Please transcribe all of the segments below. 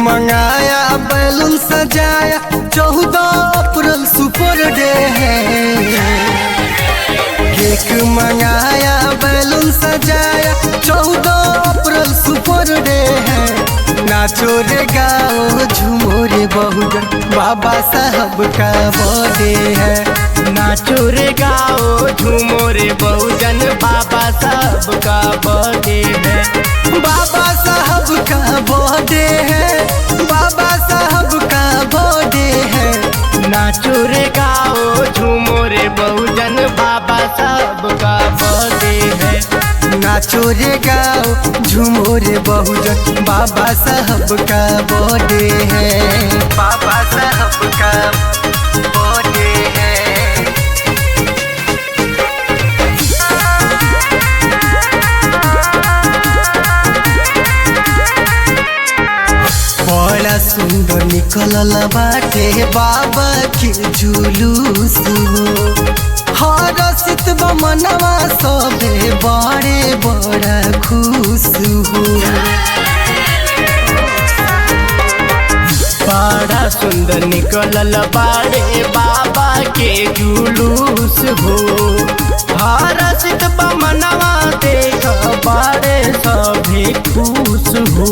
मंगाया बैलून सजाया 14 अप्रैल super day है। केक मंगाया बैलून सजाया 14 अप्रैल सुपर डे है। नाचो रे गाओ झूमो रे बहुजन बाबा साहब का बर्थडे है। नाचो रे गाओ झूमो रे बहुजन बाबा साहब का बर्थडे है। बाबा साहब का बर्थडे है। बाबा साहब का बर्थडे है। नाचो रे गाओ झूमो रे बहुजन बाबा साहब का बर्थडे है। नाचो रे गाओ झूमो रे बहुजन बाबा साहब का बर्थडे है। बाबा साहब का बर्थडे है। बड़ा सुंदर निकलल बाटे बाबा के जुलूस हर सित मनवा सबे बड़े बड़ा खुश हो। बड़ा सुंदर निकलल बाड़े बाबा के जुलूस हो। हरसित बमनवा देख बाड़े सभी खुश हो।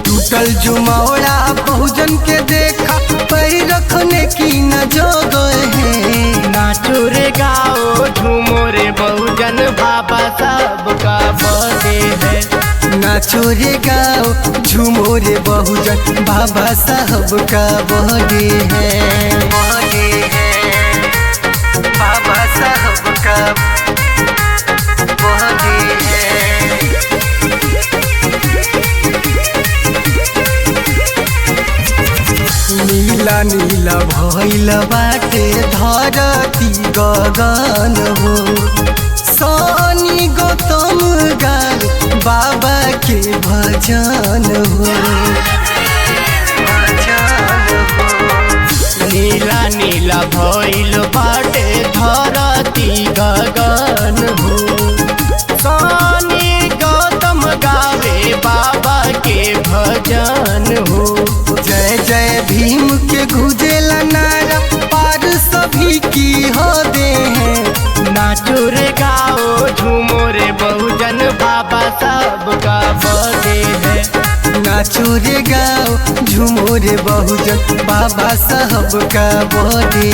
टूटल जुमौरा बहुजन के देखा पैर रखने की न जगह है। नाचो रे गाओ झूमो रे बहुजन बाबा साहब का बर्थडे है। नाचो रे गाओ झूमो रे बहुजन बाबा साहब का बर्थडे है। बर्थडे है। बाबा साहब का बर्थडे है। नीला नीला भइल बाटे धरती गगन हो। सोनी गौतम गान बाबा के भजन हो। नीला नीला भइल बाटे धरती गगन हो। सोनी गौतम गावे बाबा के भजन हो। जय जय भीम के गुजेला नारा पार सभी की हो दे हैं। नाचो रे गाओ झूमो रे बहुजन बाबा साहब का बर्थडे है। नाचो रे गाओ झूमो रे बहुजन बाबा साहब का बर्थडे